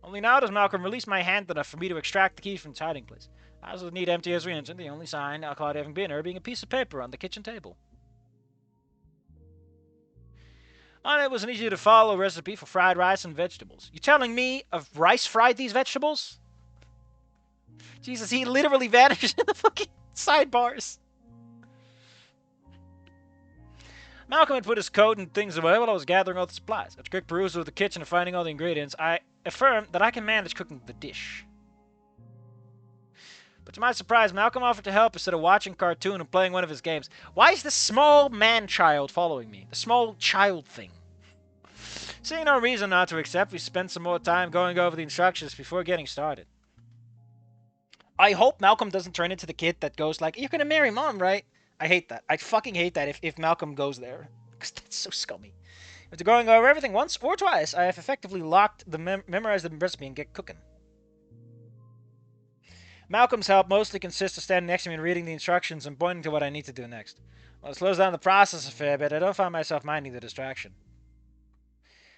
Only now does Malcolm release my hand enough for me to extract the key from its hiding place. I was need empty as we entered, the only sign Claudia having been her being a piece of paper on the kitchen table. On it was an easy to follow recipe for fried rice and vegetables. You telling me of rice fried these vegetables? Jesus, he literally vanished in the fucking sidebars. Malcolm had put his coat and things away while I was gathering all the supplies. After quick perusal of the kitchen and finding all the ingredients, I affirmed that I can manage cooking the dish. But to my surprise, Malcolm offered to help instead of watching cartoon and playing one of his games. Why is this small man-child following me? The small child thing. Seeing no reason not to accept, we spent some more time going over the instructions before getting started. I hope Malcolm doesn't turn into the kid that goes like, "You're gonna marry mom, right?" I hate that. I fucking hate that if Malcolm goes there. Because that's so scummy. After going over everything once or twice, I have effectively memorized the recipe and get cooking. Malcolm's help mostly consists of standing next to me and reading the instructions and pointing to what I need to do next. While it slows down the process a fair bit, I don't find myself minding the distraction.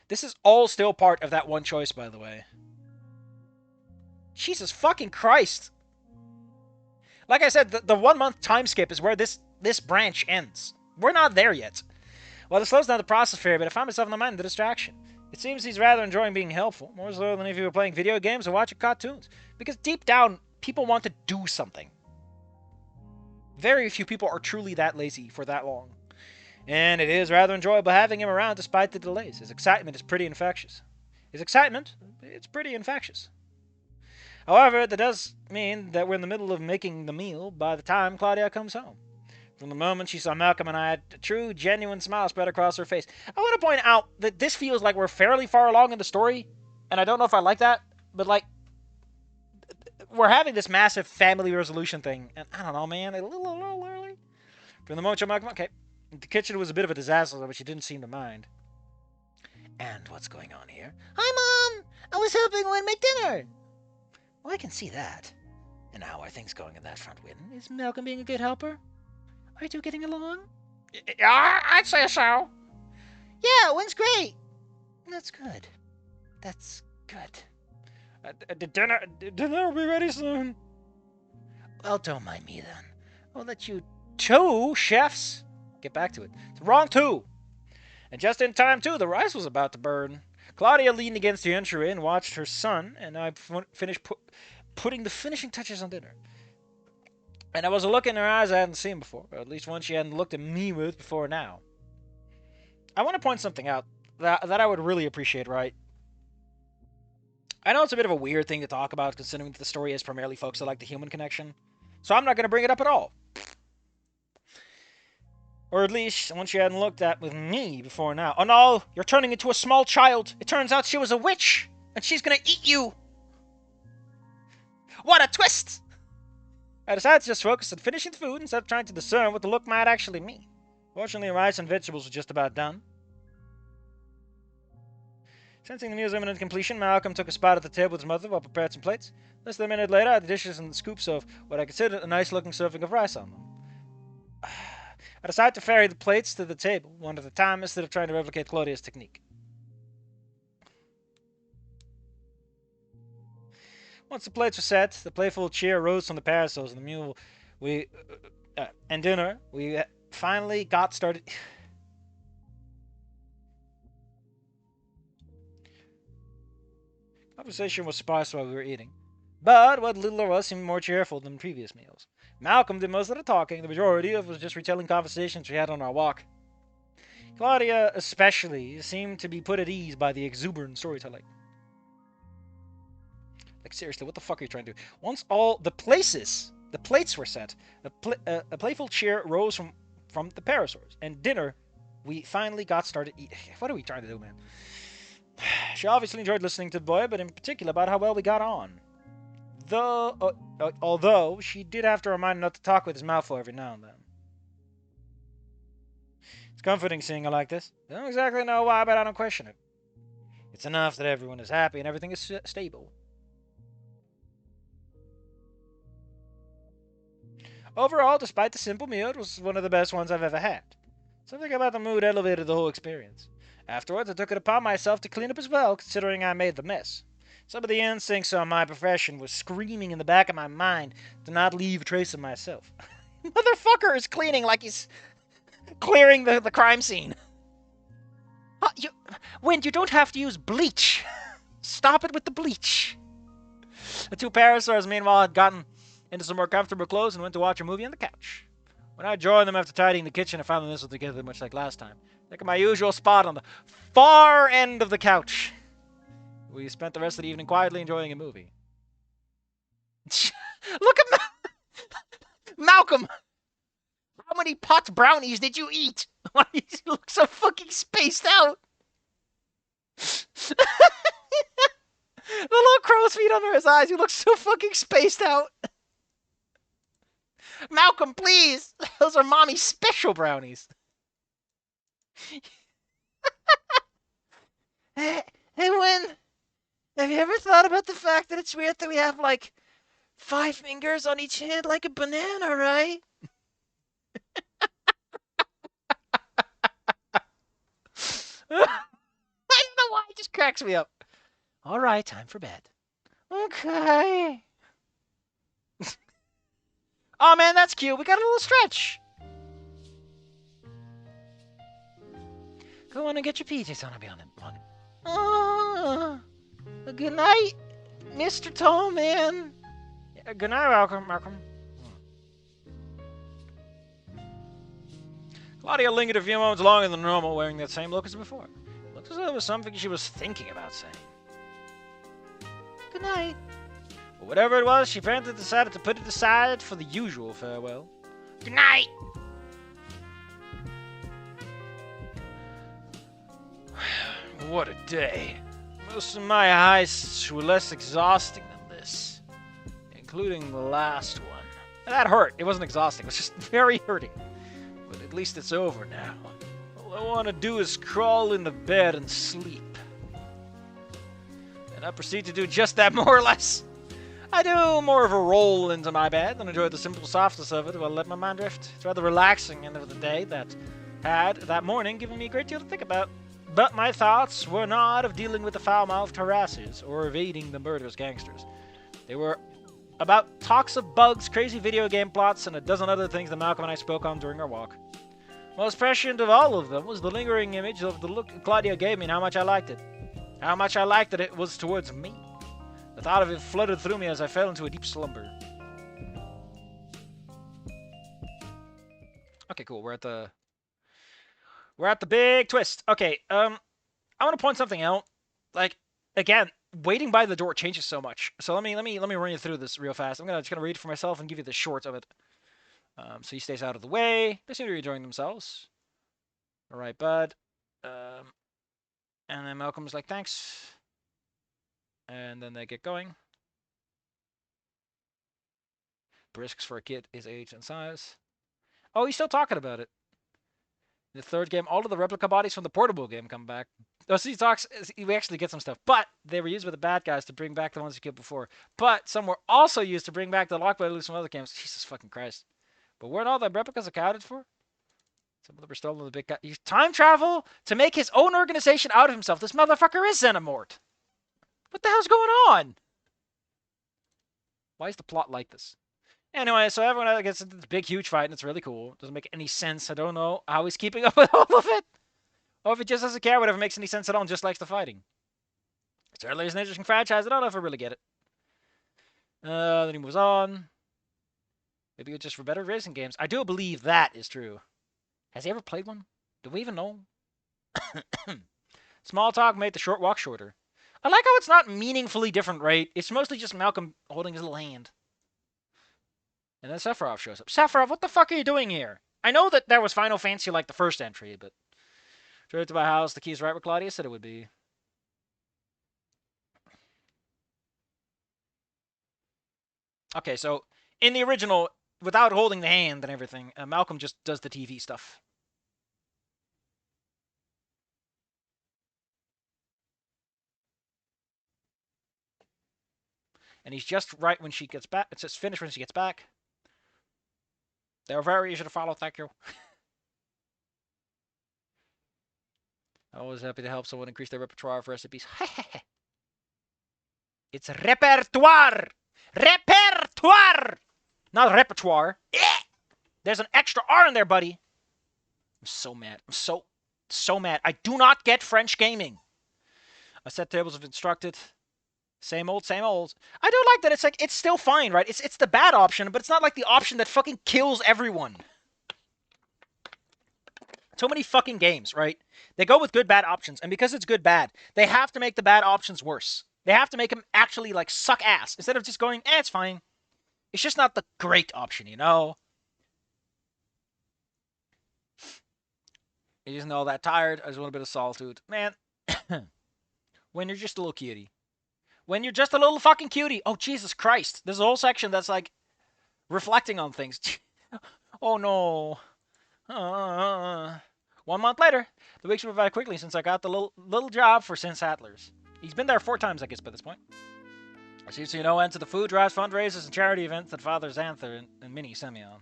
This is all still part of that one choice, by the way. Jesus fucking Christ! Like I said, the 1 month time skip is where this branch ends. We're not there yet. While it slows down the process fair bit, I find myself in the mind of the distraction. It seems he's rather enjoying being helpful, more so than if he were playing video games or watching cartoons. Because deep down, people want to do something. Very few people are truly that lazy for that long. And it is rather enjoyable having him around despite the delays. His excitement is pretty infectious. It's pretty infectious. However, that does mean that we're in the middle of making the meal by the time Claudia comes home. From the moment she saw Malcolm and I, had a true, genuine smile spread across her face. I want to point out that this feels like we're fairly far along in the story, and I don't know if I like that, but like, we're having this massive family resolution thing, and I don't know, man, a little early. From the moment she saw Malcolm, okay, the kitchen was a bit of a disaster, but she didn't seem to mind. And what's going on here? Hi, Mom! I was helping Wynn make dinner! Well, I can see that. And how are things going in that front, Wynn? Is Malcolm being a good helper? Are you two getting along? Yeah, I'd say so. Yeah, Wynn's great. That's good. That's good. Dinner will be ready soon. Well, don't mind me then. I'll let you two chefs get back to it. It's wrong two. And just in time, too, the rice was about to burn. Claudia leaned against the entryway and watched her son, and I finished putting the finishing touches on dinner. And there was a look in her eyes I hadn't seen before, or at least one she hadn't looked at me with before now. I want to point something out that I would really appreciate, right? I know it's a bit of a weird thing to talk about, considering that the story is primarily focused on like the human connection, so I'm not going to bring it up at all. Or at least, one she hadn't looked at with me before now. Oh no, you're turning into a small child. It turns out she was a witch, and she's gonna eat you. What a twist! I decided to just focus on finishing the food instead of trying to discern what the look might actually mean. Fortunately, rice and vegetables were just about done. Sensing the meal's imminent completion, Malcolm took a spot at the table with his mother while prepared some plates. Less than a minute later, I had the dishes and the scoops of what I considered a nice-looking serving of rice on them. I decided to ferry the plates to the table, one at a time, instead of trying to replicate Claudia's technique. Once the plates were set, the playful cheer rose from the parasols, and the meal and dinner, we finally got started. Conversation was sparse while we were eating, but what little there was seemed more cheerful than previous meals. Malcolm did most of the talking. The majority of it was just retelling conversations we had on our walk. Claudia, especially, seemed to be put at ease by the exuberant storytelling. Like, seriously, what the fuck are you trying to do? Once all the plates were set, a playful cheer rose from the parasaurs, and dinner, we finally got started eating. What are we trying to do, man? She obviously enjoyed listening to the boy, but in particular about how well we got on. Although she did have to remind him not to talk with his mouth full every now and then. It's comforting seeing her like this. I don't exactly know why, but I don't question it. It's enough that everyone is happy and everything is stable. Overall, despite the simple meal, it was one of the best ones I've ever had. Something about the mood elevated the whole experience. Afterwards, I took it upon myself to clean up as well, considering I made the mess. Some of the instincts of my profession was screaming in the back of my mind to not leave a trace of myself. Motherfucker is cleaning like he's clearing the crime scene. Wynn, you don't have to use bleach. Stop it with the bleach. The two parasaurs, meanwhile, had gotten into some more comfortable clothes and went to watch a movie on the couch. When I joined them after tidying the kitchen, I found them nestled together much like last time. Taking my usual spot on the far end of the couch. We spent the rest of the evening quietly enjoying a movie. Look at Malcolm! How many pot brownies did you eat? Why do you look so fucking spaced out? The little crow's feet under his eyes. You look so fucking spaced out. Malcolm, please! Those are mommy's special brownies. Hey, Wynn, have you ever thought about the fact that it's weird that we have, like, 5 fingers on each hand like a banana, right? I don't know why, it just cracks me up. All right, time for bed. Okay. Oh, man, that's cute. We got a little stretch. Go on and get your PJs on. I'll be on it. Good night, Mr. Tall Man. Good night, Malcolm. Claudia lingered a few moments longer than normal, wearing that same look as before. It looked as though there was something she was thinking about saying. Good night. But whatever it was, she apparently decided to put it aside for the usual farewell. Good night. What a day. Most of my heists were less exhausting than this, including the last one. That hurt. It wasn't exhausting. It was just very hurting. But at least it's over now. All I want to do is crawl into bed and sleep. And I proceed to do just that, more or less. I do more of a roll into my bed and enjoy the simple softness of it while I let my mind drift. It's rather relaxing end of the day that had, that morning, given me a great deal to think about. But my thoughts were not of dealing with the foul-mouthed harassers or evading the murderous gangsters. They were about talks of bugs, crazy video game plots, and a dozen other things that Malcolm and I spoke on during our walk. Most prescient of all of them was the lingering image of the look Claudia gave me and how much I liked it. How much I liked that it was towards me. The thought of it fluttered through me as I fell into a deep slumber. Okay, cool. We're at the big twist. Okay, I want to point something out. Like, again, waiting by the door changes so much. So let me run you through this real fast. I'm just gonna read it for myself and give you the short of it. So he stays out of the way. They seem to be enjoying themselves. All right, bud. And then Malcolm's like, thanks. And then they get going. Brisks for a kid his age and size. Oh, he's still talking about it. In the third game, all of the replica bodies from the portable game come back. Oh, so he talks, we actually get some stuff. But they were used by the bad guys to bring back the ones he killed before. But some were also used to bring back the lockpickers from other games. Jesus fucking Christ. But weren't all the replicas accounted for? Some of them were stolen with the big guy. He time travel to make his own organization out of himself. This motherfucker is Xenomort. What the hell's going on? Why is the plot like this? Anyway, so everyone gets into this big, huge fight, and it's really cool. It doesn't make any sense. I don't know how he's keeping up with all of it. Or if he just doesn't care whatever makes any sense at all and just likes the fighting. It certainly is an interesting franchise. I don't know if I really get it. Then he moves on. Maybe it's just for better racing games. I do believe that is true. Has he ever played one? Do we even know? Small talk made the short walk shorter. I like how it's not meaningfully different, right? It's mostly just Malcolm holding his little hand. And then Sephiroth shows up. Sephiroth, what the fuck are you doing here? I know that there was Final Fantasy like the first entry, but... Straight to my house, the key's right where Claudia said it would be. Okay, so in the original, without holding the hand and everything, Malcolm just does the TV stuff. And he's just right when she gets back. It's just finished when she gets back. They were very easy to follow, thank you. Always happy to help someone increase their repertoire of recipes. It's repertoire. Repertoire. Not repertoire. There's an extra R in there, buddy. I'm so mad. I'm so mad. I do not get French gaming. A set tables have instructed. Same old, same old. I do like that. It's like, it's still fine, right? It's the bad option, but it's not like the option that fucking kills everyone. So many fucking games, right? They go with good, bad options, and because it's good, bad, they have to make the bad options worse. They have to make them actually, like, suck ass, instead of just going, it's fine. It's just not the great option, you know? He isn't all that tired. I just want a bit of solitude. Man, when you're just a little cutie. When you're just a little fucking cutie. Oh, Jesus Christ. There's a whole section that's, like, reflecting on things. Oh, no. 1 month later, the weeks went by quickly since I got the little job for St. Sadler's. He's been there 4 times, I guess, by this point. I see so you know ends to the food drives, fundraisers, and charity events that Father Xanther and Minnie sent me on.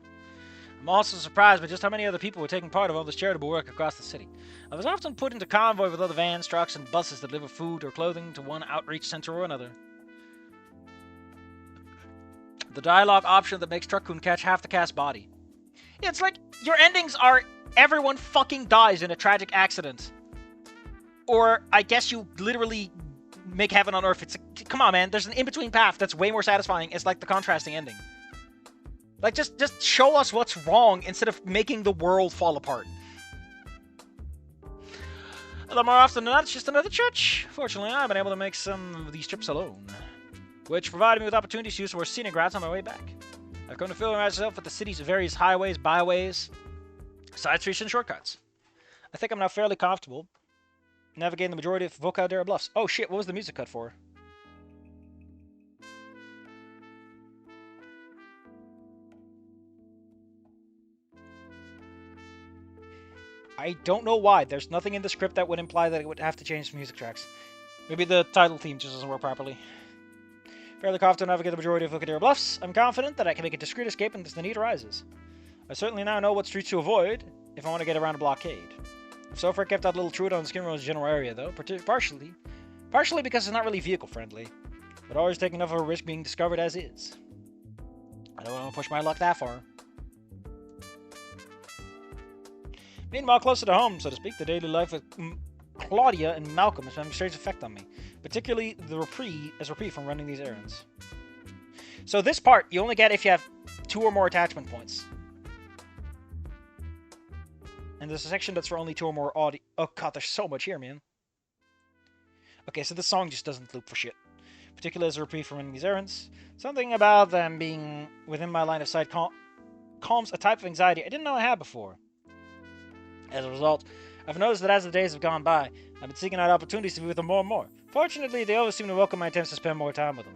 I'm also surprised by just how many other people were taking part of all this charitable work across the city. I was often put into convoy with other vans, trucks, and buses that deliver food or clothing to one outreach center or another. The dialogue option that makes Truckcoon catch half the cast body. Yeah, it's like, your endings are everyone fucking dies in a tragic accident. Or, I guess you literally make heaven on earth. It's like, come on, man, there's an in-between path that's way more satisfying. It's like the contrasting ending. Like, just show us what's wrong instead of making the world fall apart. Although more often than not, it's just another church. Fortunately, I've been able to make some of these trips alone, which provided me with opportunities to use more scenic routes on my way back. I've come to familiarize myself with the city's various highways, byways, side streets, and shortcuts. I think I'm now fairly comfortable navigating the majority of Volcaldera bluffs. Oh shit, what was the music cut for? I don't know why. There's nothing in the script that would imply that it would have to change the music tracks. Maybe the title theme just doesn't work properly. Fairly confident to navigate the majority of Volcaldera bluffs. I'm confident that I can make a discreet escape unless the need arises. I certainly now know what streets to avoid if I want to get around a blockade. I've so far kept that little Trude on the Skin Road's general area, though, partially because it's not really vehicle-friendly, but always taking enough of a risk being discovered as is. I don't want to push my luck that far. Meanwhile, closer to home, so to speak, the daily life with Claudia and Malcolm is having a strange effect on me, particularly the reprieve from running these errands. So this part, you only get if you have 2 or more attachment points. And there's a section that's for only 2 or more audio. Oh god, there's so much here, man. Okay, so this song just doesn't loop for shit. Particularly as a reprieve from running these errands. Something about them being within my line of sight calms a type of anxiety I didn't know I had before. As a result, I've noticed that as the days have gone by, I've been seeking out opportunities to be with them more and more. Fortunately, they always seem to welcome my attempts to spend more time with them.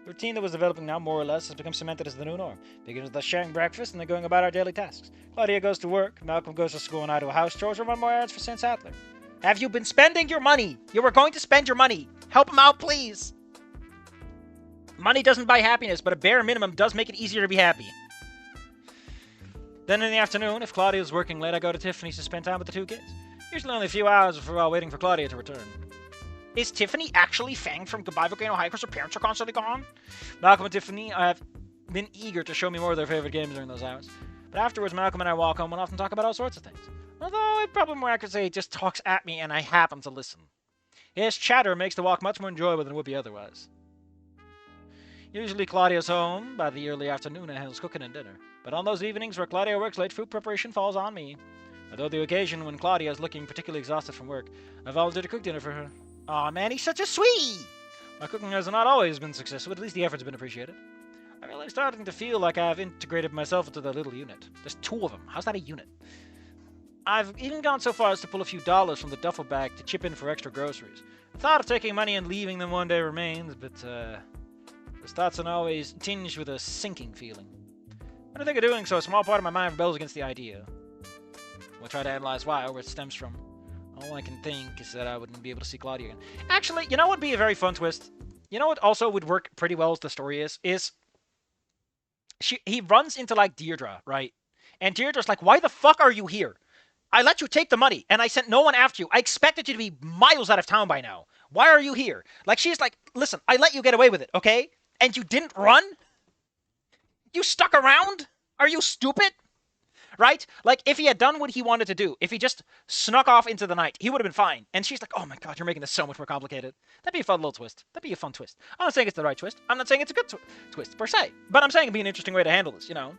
The routine that was developing now, more or less, has become cemented as the new norm. Begins with us sharing breakfast and then going about our daily tasks. Claudia goes to work, Malcolm goes to school and I do house chores or run more errands for St. Sadler. Have you been spending your money? You were going to spend your money. Help him out, please. Money doesn't buy happiness, but a bare minimum does make it easier to be happy. Then in the afternoon, if Claudia is working late, I go to Tiffany's to spend time with the 2 kids. Usually only a few hours while waiting for Claudia to return. Is Tiffany actually fanged from Goodbye Volcano High because her parents are constantly gone? Malcolm and Tiffany have been eager to show me more of their favorite games during those hours. But afterwards, Malcolm and I walk home and often talk about all sorts of things. Although I'd probably more accurate say he just talks at me and I happen to listen. His chatter makes the walk much more enjoyable than it would be otherwise. Usually Claudia's home by the early afternoon and handles cooking and dinner. But on those evenings where Claudia works late, food preparation falls on me. Although the occasion when Claudia is looking particularly exhausted from work, I volunteer to cook dinner for her. Aw, man, he's such a sweet! My cooking has not always been successful, but at least the effort's been appreciated. I'm really starting to feel like I've integrated myself into the little unit. There's 2 of them. How's that a unit? I've even gone so far as to pull a few dollars from the duffel bag to chip in for extra groceries. The thought of taking money and leaving them one day remains, but, those thoughts are always tinged with a sinking feeling. When I think of doing so, a small part of my mind rebels against the idea. We'll try to analyze why or where it stems from. All I can think is that I wouldn't be able to see Claudia again. Actually, you know what would be a very fun twist? You know what also would work pretty well as the story is he runs into, like, Deirdre, right? And Deirdre's like, why the fuck are you here? I let you take the money, and I sent no one after you. I expected you to be miles out of town by now. Why are you here? Like, she's like, listen, I let you get away with it, okay? And you didn't run? You stuck around? Are you stupid? Right? Like, if he had done what he wanted to do, if he just snuck off into the night, he would have been fine. And she's like, oh my god, you're making this so much more complicated. That'd be a fun little twist. That'd be a fun twist. I'm not saying it's the right twist. I'm not saying it's a good twist, per se. But I'm saying it'd be an interesting way to handle this, you know?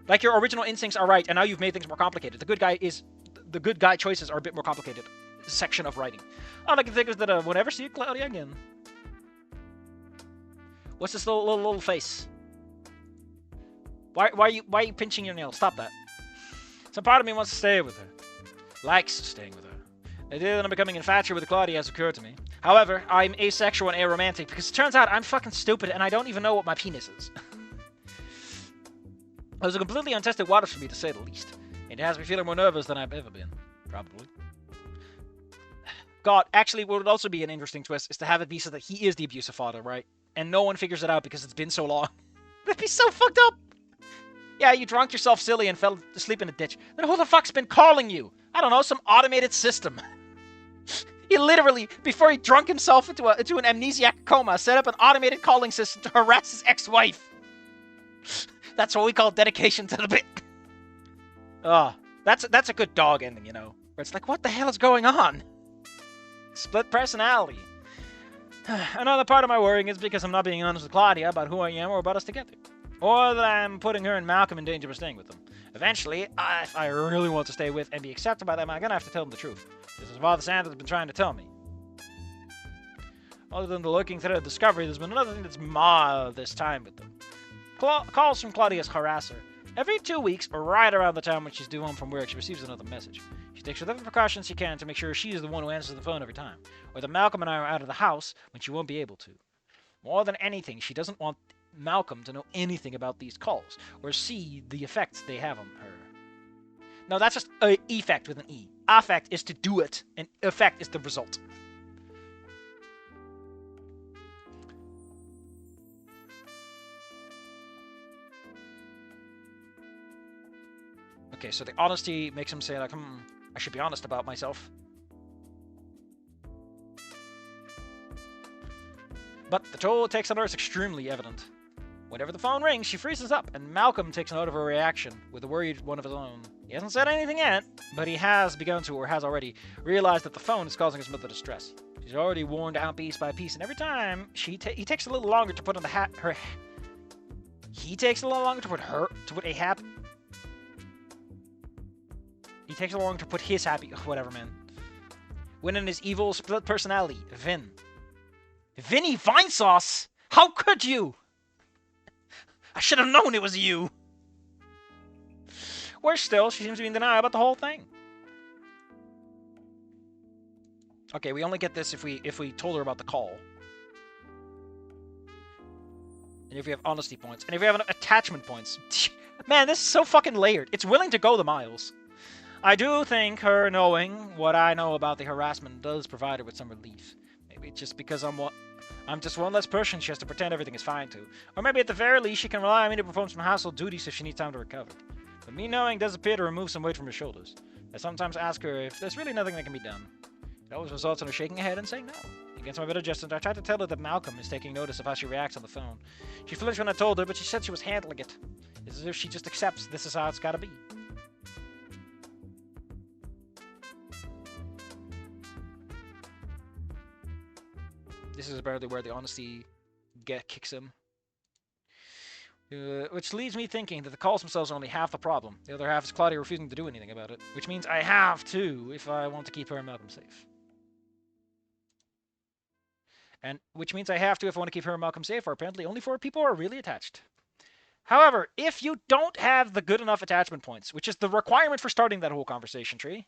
Like, your original instincts are right, and now you've made things more complicated. The good guy choices are a bit more complicated section of writing. All I can think is that we'll never see Claudia again. What's this little face? Why are you pinching your nail? Stop that. Some part of me wants to stay with her. Likes staying with her. The idea that I'm becoming infatuated with Claudia has occurred to me. However, I'm asexual and aromantic because it turns out I'm fucking stupid and I don't even know what my penis is. It was a completely untested waters for me, to say the least. It has me feeling more nervous than I've ever been. Probably. God, actually, what would also be an interesting twist is to have it be so that he is the abusive father, right? And no one figures it out because it's been so long. That'd be so fucked up! Yeah, you drunk yourself silly and fell asleep in a ditch. Then who the fuck's been calling you? I don't know, some automated system. He literally, before he drunk himself into an amnesiac coma, set up an automated calling system to harass his ex-wife. That's what we call dedication to the bit. Oh, that's a good dog ending, you know. Where it's like, what the hell is going on? Split personality. Another part of my worrying is because I'm not being honest with Claudia about who I am or about us together. Or that I'm putting her and Malcolm in danger by staying with them. Eventually, if I really want to stay with and be accepted by them, I'm gonna have to tell them the truth. This is what Father Santa's been trying to tell me. Other than the looking through the discovery, there's been another thing that's marred this time with them. Calls from Claudia's harasser. Every 2 weeks, or right around the time when she's due home from work, she receives another message. She takes whatever precautions she can to make sure she is the one who answers the phone every time, or that Malcolm and I are out of the house when she won't be able to. More than anything, she doesn't want Malcolm to know anything about these calls, or see the effects they have on her. No, that's just effect with an E. Affect is to do it, and effect is the result. Okay, so the honesty makes him say, like, I should be honest about myself. But the toll it takes on her is extremely evident. Whenever the phone rings, she freezes up, and Malcolm takes note of her reaction, with a worried one of his own. He hasn't said anything yet, but he has begun to, or has already, realized that the phone is causing his mother distress. She's already worn down piece by piece, and every time he takes a little longer to put on He takes a little longer to put He takes a little longer to put his happy... Whatever, man. Wynn and his evil split personality, Wynn. Vinny Vinesauce? How could you? I should have known it was you. Worse still, she seems to be in denial about the whole thing. Okay, we only get this if we told her about the call. And if we have honesty points. And if we have attachment points. Man, this is so fucking layered. It's willing to go the miles. I do think her knowing what I know about the harassment does provide her with some relief. Maybe it's just because I'm just one less person she has to pretend everything is fine to. Or maybe at the very least she can rely on me to perform some household duties if she needs time to recover. But me knowing does appear to remove some weight from her shoulders. I sometimes ask her if there's really nothing that can be done. It always results in her shaking her head and saying no. Against my better judgment, I tried to tell her that Malcolm is taking notice of how she reacts on the phone. She flinched when I told her, but she said she was handling it. It's as if she just accepts this is how it's gotta be. This is apparently where the honesty kicks him. Which leaves me thinking that the calls themselves are only half the problem. The other half is Claudia refusing to do anything about it. Which means I have to if I want to keep her and Malcolm safe. And which means I have to if I want to keep her and Malcolm safe, or apparently only 4 people are really attached. However, if you don't have the good enough attachment points, which is the requirement for starting that whole conversation tree,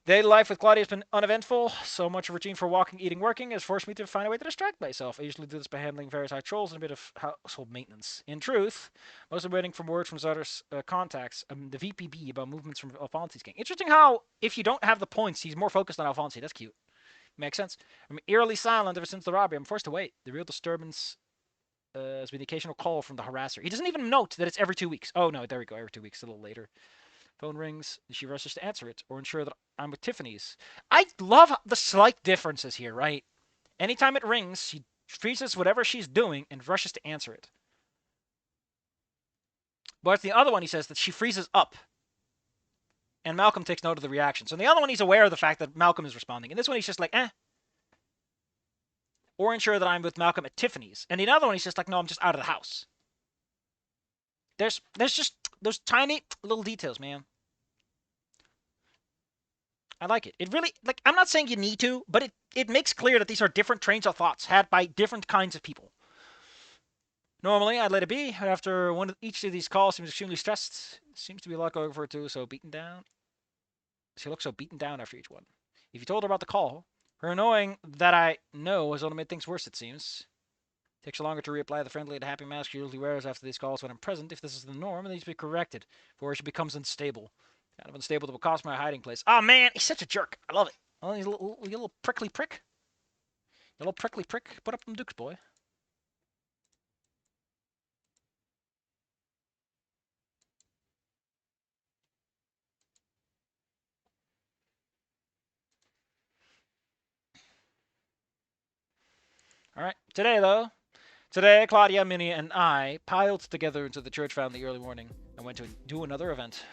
daily life with Claudia has been uneventful. So much routine for walking, eating, working has forced me to find a way to distract myself. I usually do this by handling various high trolls and a bit of household maintenance. In truth, mostly waiting for words from his other contacts, the VPB about movements from Alfonsi's gang. Interesting how, if you don't have the points, he's more focused on Alfonsi. That's cute. Makes sense. I'm eerily silent ever since the robbery. I'm forced to wait. The real disturbance has been the occasional call from the harasser. He doesn't even note that it's every 2 weeks. Oh, no, there we go. Every 2 weeks, a little later. Phone rings, and she rushes to answer it, or ensure that I'm with Tiffany's. I love the slight differences here, right? Anytime it rings, she freezes whatever she's doing and rushes to answer it. But the other one, he says that she freezes up, and Malcolm takes note of the reaction. So in the other one, he's aware of the fact that Malcolm is responding. In this one, he's just like, eh. Or ensure that I'm with Malcolm at Tiffany's. And the other one, he's just like, no, I'm just out of the house. There's just those tiny little details, man. I like it. It really, like, I'm not saying you need to, but it makes clear that these are different trains of thoughts had by different kinds of people. Normally, I'd let it be. After each of these calls seems extremely stressed. Seems to be a lot going for her, too, so beaten down. She looks so beaten down after each one. If you told her about the call, her knowing that I know has only made things worse, it seems. Takes longer to reapply the friendly and happy mask she usually wears after these calls when I'm present. If this is the norm, it needs to be corrected, for she becomes unstable. Kind of unstable that will cost my hiding place. Oh, man, he's such a jerk. I love it. Oh, he's a little prickly prick. A little prickly prick. Put up them dukes, boy. All right. Today, Claudia, Minnie, and I piled together into the church van in the early morning and went to do another event.